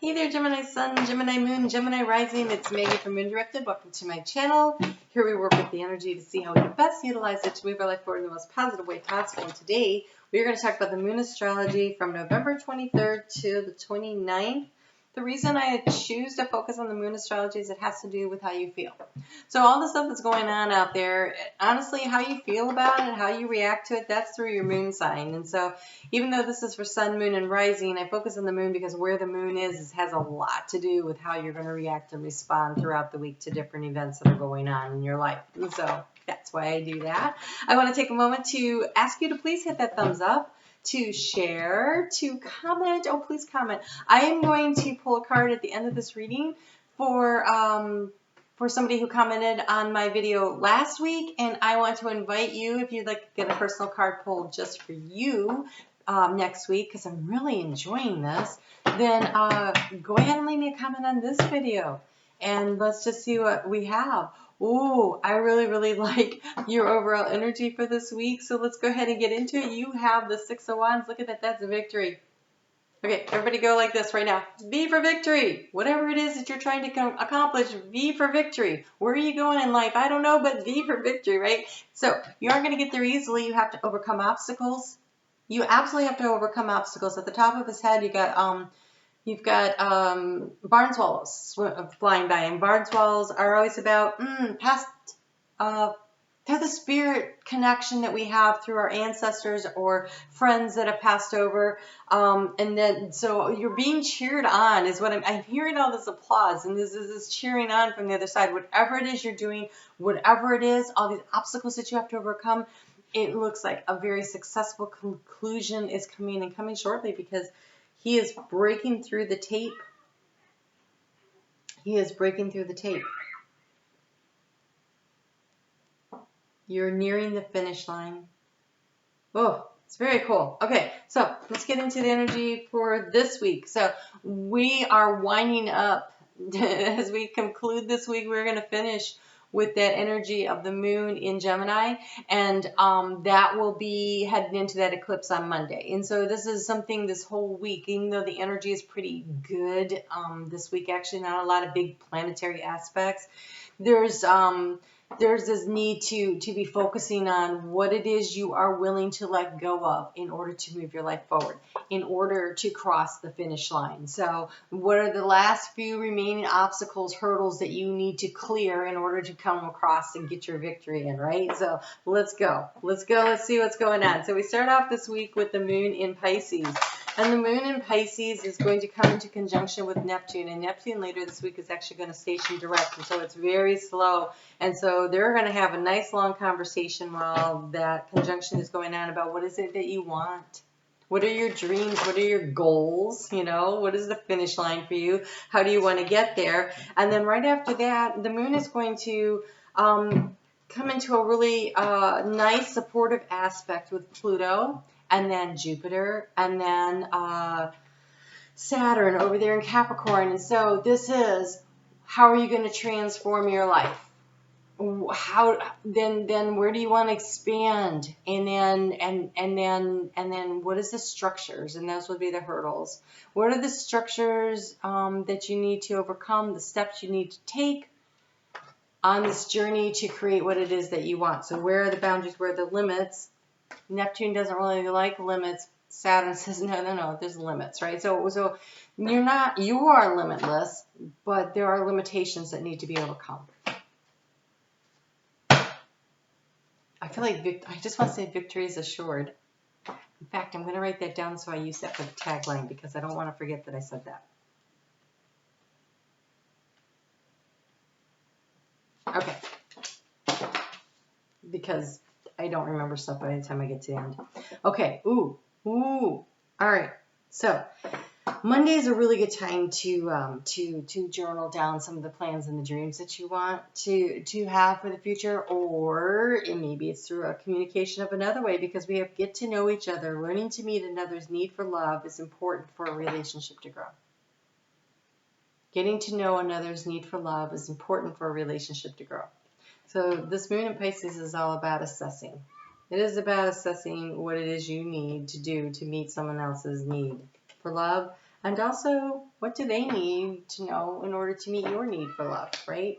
Hey there, Gemini Sun, Gemini Moon, Gemini Rising. It's Maggie from Moon Directed. Welcome to my channel. Here we work with the energy to see how we can best utilize it to move our life forward in the most positive way possible. And today, we're going to talk about the Moon Astrology from November 23rd to the 29th. The reason I choose to focus on the Moon Astrology is it has to do with how you feel. So all the stuff that's going on out there, honestly, how you feel about it, how you react to it, that's through your moon sign. And so even though this is for Sun, Moon, and Rising, I focus on the moon because where the moon is has a lot to do with how you're going to react and respond throughout the week to different events that are going on in your life. And so that's why I do that. I want to take a moment to ask you to please hit that thumbs up, to share, to comment. Oh, please comment. I am going to pull a card at the end of this reading for somebody who commented on my video last week, and I want to invite you, if you'd like to get a personal card pulled just for you next week, because I'm really enjoying this, then go ahead and leave me a comment on this video, and let's just see what we have. Ooh, I really like your overall energy for this week, so let's go ahead and get into it. You have the Six of Wands. Look at that. That's a victory. Okay, everybody go like this right now. V for victory. Whatever it is that you're trying to accomplish, V for victory. Where are you going in life? I don't know, but V for victory, right? So you aren't going to get there easily. You have to overcome obstacles. You absolutely have to overcome obstacles. At the top of his head, you've got barn swallows flying by, and barn swallows are always about past. They're the spirit connection that we have through our ancestors or friends that have passed over. And then, so you're being cheered on is what I'm hearing, all this applause, and this is this cheering on from the other side. Whatever it is you're doing, whatever it is, all these obstacles that you have to overcome, it looks like a very successful conclusion is coming and coming shortly, because he is breaking through the tape. He is breaking through the tape. You're nearing the finish line. Oh, it's very cool. Okay, so let's get into the energy for this week. So we are winding up. As we conclude this week, we're going to finish with that energy of the moon in Gemini, and that will be heading into that eclipse on Monday. And so this is something this whole week, even though the energy is pretty good this week, actually not a lot of big planetary aspects, there's this need to be focusing on what it is you are willing to let go of in order to move your life forward, in order to cross the finish line. So what are the last few remaining obstacles, hurdles that you need to clear in order to come across and get your victory in, right? So let's go. Let's see what's going on. So we start off this week with the moon in Pisces. And the moon in Pisces is going to come into conjunction with Neptune. And Neptune later this week is actually going to station direct. And so it's very slow. And so they're going to have a nice long conversation while that conjunction is going on about what is it that you want? What are your dreams? What are your goals? You know, what is the finish line for you? How do you want to get there? And then right after that, the moon is going to come into a really nice supportive aspect with Pluto, and then Jupiter, and then Saturn over there in Capricorn. And so this is, how are you going to transform your life? How then where do you want to expand? And then what is the structures? And those would be the hurdles. What are the structures that you need to overcome, the steps you need to take on this journey to create what it is that you want? So where are the boundaries, where are the limits? Neptune doesn't really like limits. Saturn says, no, there's limits, right? So you are limitless, but there are limitations that need to be overcome. I feel like I just want to say victory is assured. In fact, I'm going to write that down so I use that for the tagline, because I don't want to forget that I said that. Okay. Because I don't remember stuff by the time I get to the end. Okay. Ooh. All right. So Monday is a really good time to journal down some of the plans and the dreams that you want to have for the future, or maybe it's through a communication of another way, because we have get to know each other. Learning to meet another's need for love is important for a relationship to grow. Getting to know another's need for love is important for a relationship to grow. So this moon in Pisces is all about assessing. It is about assessing what it is you need to do to meet someone else's need for love, And also, what do they need to know in order to meet your need for love, right?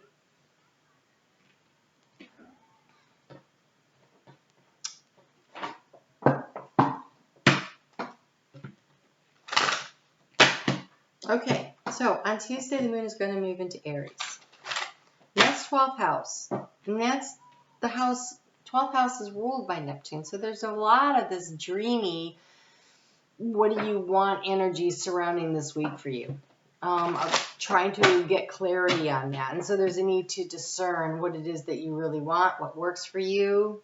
Okay, so on Tuesday, the moon is going to move into Aries. That's 12th house. And that's the house, 12th house is ruled by Neptune. So there's a lot of this dreamy, what do you want energy surrounding this week for you? Of trying to get clarity on that. And so there's a need to discern what it is that you really want, what works for you.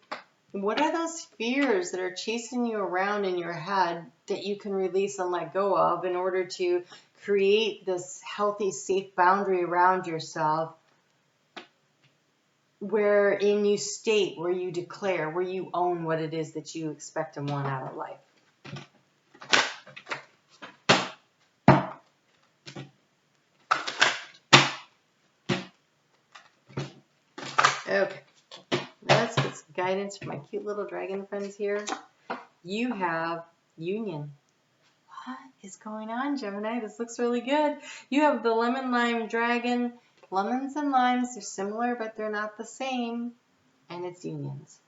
What are those fears that are chasing you around in your head that you can release and let go of in order to create this healthy, safe boundary around yourself wherein you state, where you declare, where you own what it is that you expect and want out of life? Okay, let's get some guidance for my cute little dragon friends here. You have union. What is going on, Gemini? This looks really good. You have the lemon lime dragon. Lemons and limes, they're similar, but they're not the same. And it's unions.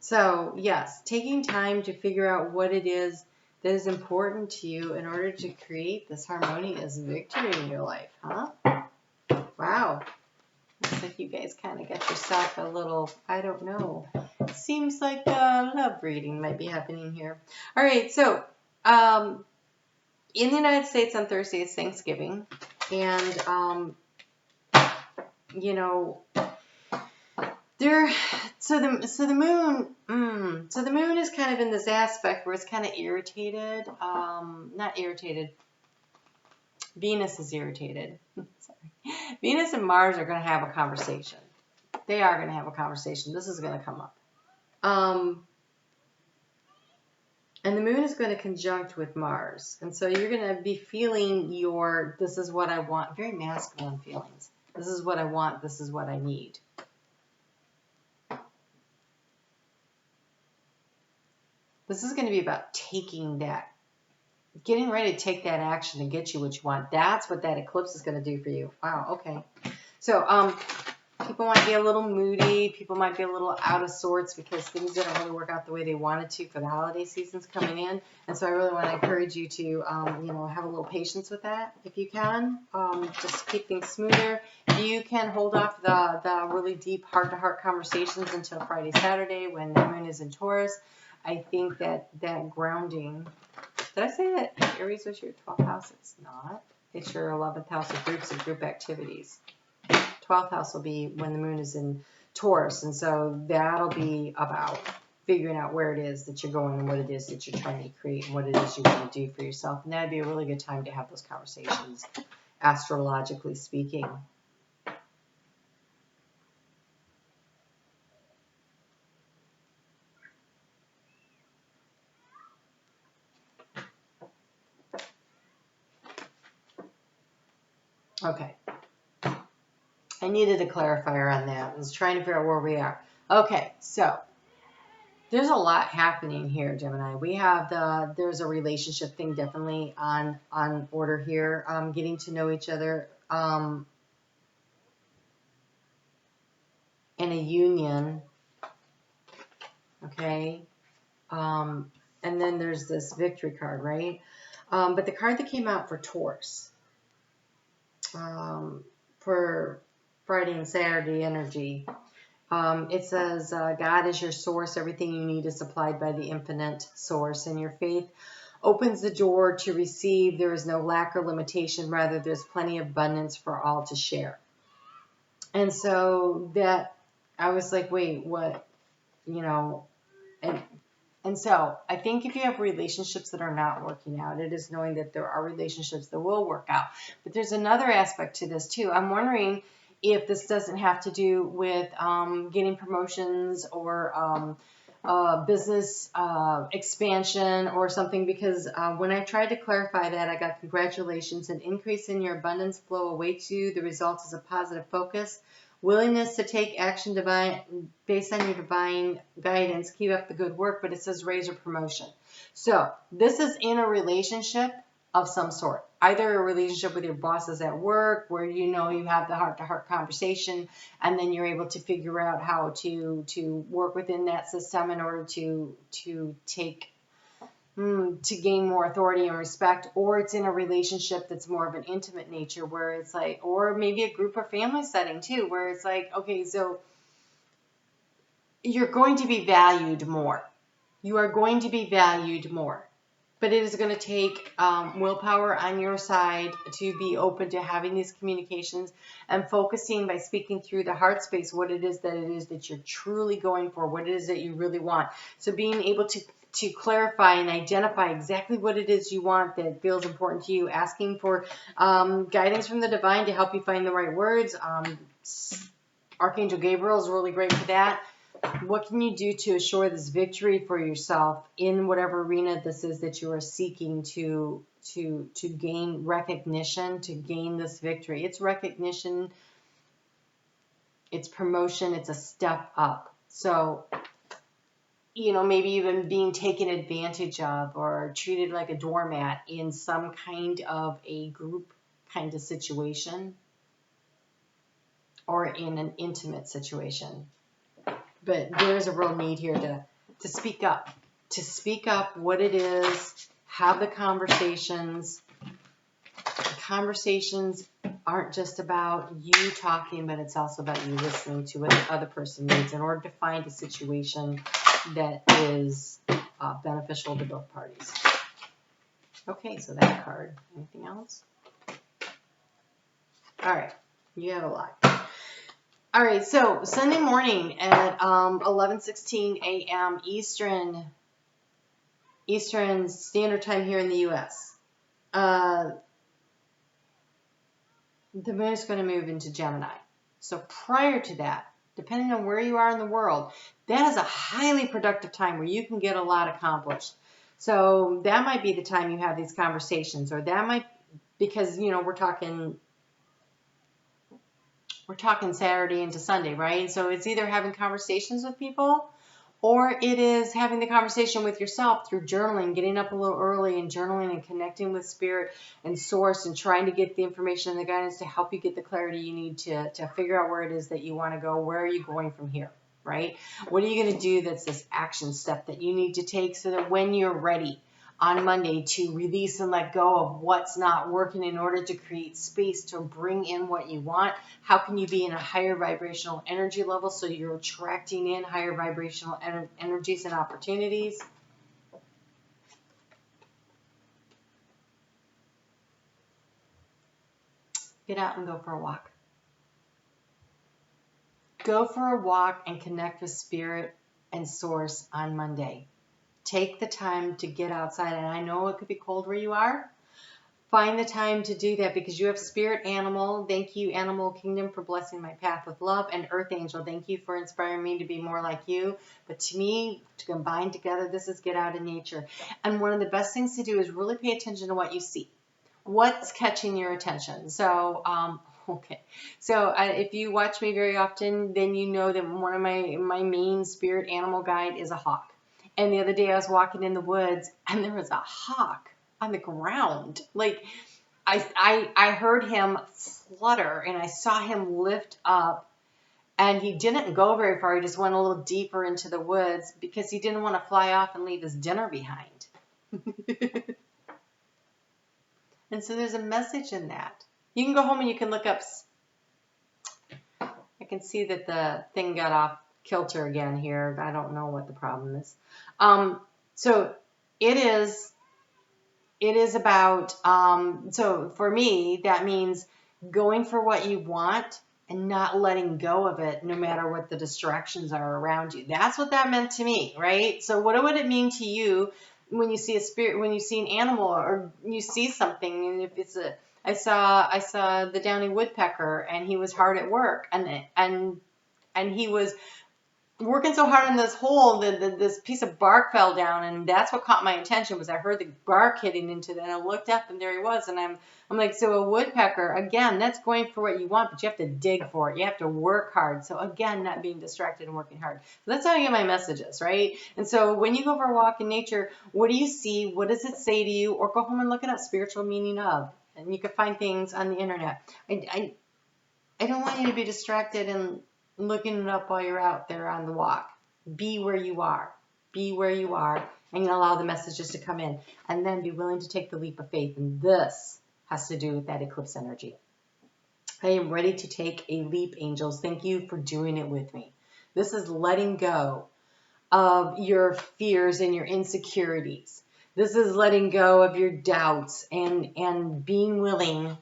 So, yes, taking time to figure out what it is that is important to you in order to create this harmonious victory in your life, huh? Wow. Looks like you guys kind of got yourself a little, I don't know. It seems like a love reading might be happening here. All right, so in the United States on Thursday it's Thanksgiving, and you know, so the moon is kind of in this aspect where it's kind of irritated. Not irritated. Venus is irritated. Sorry. Venus and Mars are going to have a conversation. They are going to have a conversation. This is going to come up. And the moon is going to conjunct with Mars. And so you're going to be feeling this is what I want, very masculine feelings. This is what I want. This is what I need. This is going to be about taking that, getting ready to take that action and get you what you want. That's what that eclipse is going to do for you. Wow, okay. So people might be a little moody. People might be a little out of sorts because things didn't really work out the way they wanted to for the holiday seasons coming in. And so I really want to encourage you to, have a little patience with that if you can. Just keep things smoother. You can hold off the really deep heart-to-heart conversations until Friday, Saturday when the moon is in Taurus. I think that grounding, did I say that Aries was your 12th house? It's not. It's your 11th house of groups and group activities. 12th house will be when the moon is in Taurus, and so that'll be about figuring out where it is that you're going and what it is that you're trying to create and what it is you want to do for yourself. And that'd be a really good time to have those conversations, astrologically speaking. Okay. I needed a clarifier on that. I was trying to figure out where we are. Okay, so there's a lot happening here, Gemini. We have there's a relationship thing definitely on order here. Getting to know each other in a union. Okay. And then there's this victory card, right? But the card that came out for Taurus, for Friday and Saturday energy, it says, God is your source. Everything you need is supplied by the infinite source. And your faith opens the door to receive. There is no lack or limitation. Rather, there's plenty of abundance for all to share. And so that, I was like, wait, what? And so I think if you have relationships that are not working out, it is knowing that there are relationships that will work out. But there's another aspect to this too. I'm wondering if this doesn't have to do with getting promotions or business expansion or something, because when I tried to clarify that, I got congratulations. An increase in your abundance flow awaits you. The result is a positive focus. Willingness to take action based on your divine guidance. Keep up the good work, but it says raise or promotion. So this is in a relationship. of some sort. Either a relationship with your bosses at work where you have the heart-to-heart conversation, and then you're able to figure out how to work within that system in order to gain more authority and respect, or it's in a relationship that's more of an intimate nature where it's like, or maybe a group or family setting too, where it's like, okay, so you're going to be valued more. You are going to be valued more. But it is going to take willpower on your side to be open to having these communications and focusing by speaking through the heart space what it is that you're truly going for, what it is that you really want. So being able to clarify and identify exactly what it is you want that feels important to you, asking for guidance from the divine to help you find the right words. Archangel Gabriel is really great for that. What can you do to assure this victory for yourself in whatever arena this is that you are seeking to gain recognition, to gain this victory? It's recognition, it's promotion, it's a step up. So, maybe even being taken advantage of or treated like a doormat in some kind of a group kind of situation or in an intimate situation. But there's a real need here to speak up what it is, have the conversations. The conversations aren't just about you talking, but it's also about you listening to what the other person needs in order to find a situation that is beneficial to both parties. Okay, so that card. Anything else? All right, you have a lot. All right, so Sunday morning at 11:16 a.m. Eastern Standard Time here in the U.S., the moon is going to move into Gemini. So prior to that, depending on where you are in the world, that is a highly productive time where you can get a lot accomplished. So that might be the time you have these conversations, or that might, because, we're talking Saturday into Sunday, right? So it's either having conversations with people, or it is having the conversation with yourself through journaling, getting up a little early and journaling and connecting with spirit and source and trying to get the information and the guidance to help you get the clarity you need to figure out where it is that you want to go. Where are you going from here, right? What are you going to do that's this action step that you need to take so that when you're ready on Monday to release and let go of what's not working in order to create space to bring in what you want? How can you be in a higher vibrational energy level so you're attracting in higher vibrational energies and opportunities? Get out and go for a walk. Go for a walk and connect with spirit and source on Monday. Take the time to get outside, and I know it could be cold where you are. Find the time to do that because you have spirit animal. Thank you, Animal Kingdom, for blessing my path with love. And Earth Angel, thank you for inspiring me to be more like you. But to me, to combine together, this is get out in nature. And one of the best things to do is really pay attention to what you see. What's catching your attention? So, okay. So if you watch me very often, then you know that one of my main spirit animal guide is a hawk. And the other day I was walking in the woods and there was a hawk on the ground. Like I heard him flutter and I saw him lift up, and he didn't go very far. He just went a little deeper into the woods because he didn't want to fly off and leave his dinner behind. And so there's a message in that. You can go home and you can look up. I can see that the thing got off kilter again here. I don't know what the problem is. So it is about, so for me, that means going for what you want and not letting go of it no matter what the distractions are around you. That's what that meant to me, right? So what would it mean to you when you see a spirit, when you see an animal or you see something? And if it's I saw the downy woodpecker, and he was hard at work, and he was working so hard on this hole that this piece of bark fell down, and that's what caught my attention. Was I heard the bark hitting into that, and I looked up and there he was, and I'm like, so a woodpecker, again, that's going for what you want, but you have to dig for it. You have to work hard. So again, not being distracted and working hard. So that's how I get my messages, right? And so when you go for a walk in nature, what do you see? What does it say to you? Or go home and look it up, spiritual meaning of. And you can find things on the internet. I don't want you to be distracted and looking it up while you're out there on the walk. Be where you are. Be where you are, and you allow the messages to come in. And then be willing to take the leap of faith. And this has to do with that eclipse energy. I am ready to take a leap, angels. Thank you for doing it with me. This is letting go of your fears and your insecurities. This is letting go of your doubts and being willing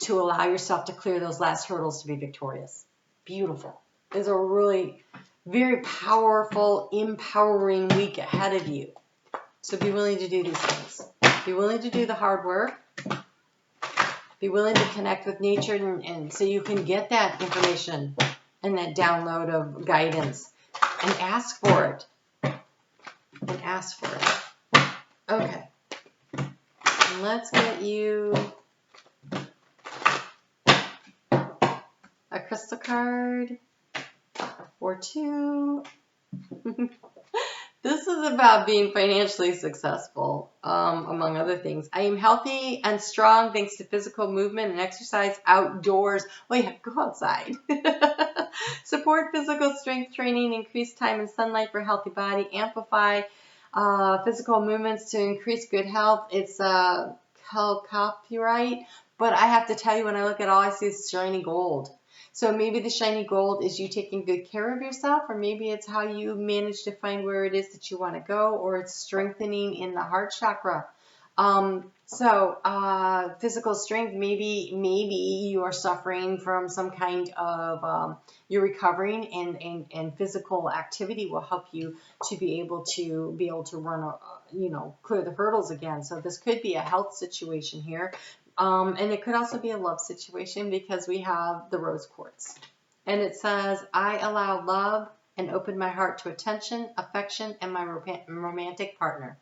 to allow yourself to clear those last hurdles to be victorious. Beautiful. It's a really very powerful, empowering week ahead of you. So be willing to do these things. Be willing to do the hard work. Be willing to connect with nature and so you can get that information and that download of guidance. And ask for it. And ask for it. Okay. And let's get you a crystal card or two. This is about being financially successful, among other things. I am healthy and strong thanks to physical movement and exercise outdoors. Well, yeah, go outside. Support physical strength training, increase time in sunlight for a healthy body, amplify physical movements to increase good health. It's copyright, but I have to tell you, when I look at all I see is shiny gold. So maybe the shiny gold is you taking good care of yourself, or maybe it's how you manage to find where it is that you want to go, or it's strengthening in the heart chakra. Physical strength, maybe you are suffering from some kind of, you're recovering, and physical activity will help you to be able to run, clear the hurdles again. So this could be a health situation here. And it could also be a love situation because we have the rose quartz. And it says, I allow love and open my heart to attention, affection, and my romantic partner.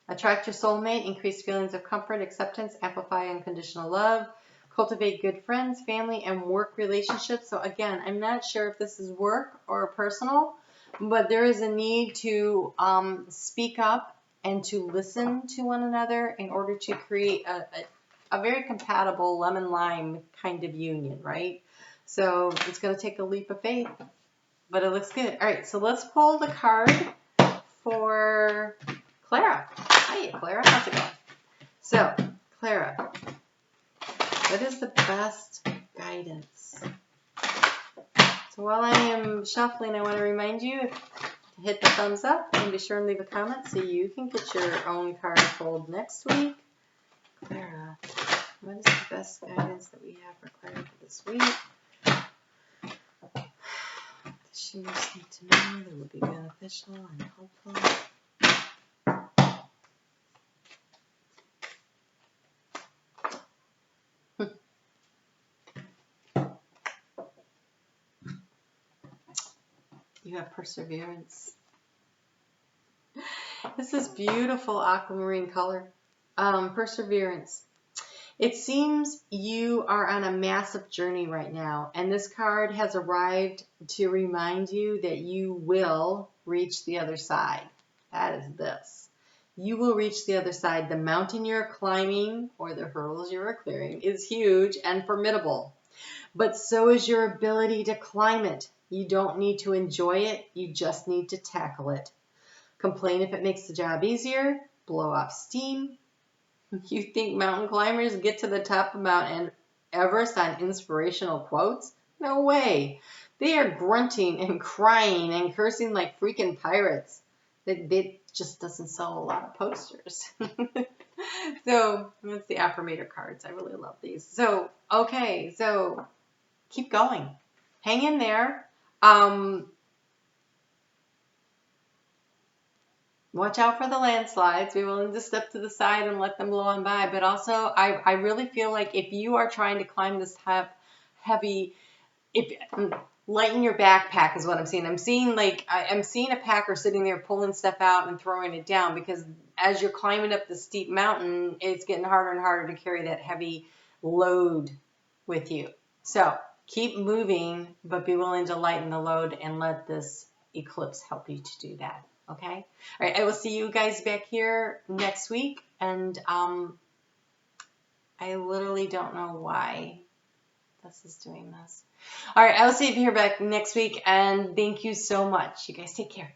Attract your soulmate, increase feelings of comfort, acceptance, amplify unconditional love, cultivate good friends, family, and work relationships. So again, I'm not sure if this is work or personal, but there is a need to speak up and to listen to one another in order to create a very compatible lemon-lime kind of union, right? So it's going to take a leap of faith, but it looks good. All right, so let's pull the card for Clara. Hi, Clara. How's it going? So, Clara, what is the best guidance? So while I am shuffling, I want to remind you to hit the thumbs up and be sure and leave a comment so you can get your own card pulled next week. Clara, what is the best guidance that we have for Clara for this week? She must need to know that would be beneficial and helpful. You have perseverance. This is beautiful aquamarine color. Perseverance. It seems you are on a massive journey right now, and this card has arrived to remind you that you will reach the other side. That is this. You will reach the other side. The mountain you're climbing, or the hurdles you're clearing, is huge and formidable, but so is your ability to climb it. You don't need to enjoy it. You just need to tackle it. Complain if it makes the job easier. Blow off steam. You think mountain climbers get to the top of Mount Everest on inspirational quotes? No way. They are grunting and crying and cursing like freaking pirates. It just doesn't sell a lot of posters. So that's the affirmator cards. I really love these. So, okay. So keep going. Hang in there. Watch out for the landslides. Be willing to step to the side and let them blow on by. But also, I really feel like if you are trying to climb this heavy, lighten your backpack is what I'm seeing. I'm seeing like, I'm seeing a packer sitting there pulling stuff out and throwing it down, because as you're climbing up the steep mountain, it's getting harder and harder to carry that heavy load with you. So keep moving, but be willing to lighten the load and let this eclipse help you to do that. Okay? All right, I will see you guys back here next week. And I literally don't know why this is doing this. All right, I will see you here back next week. And thank you so much. You guys take care.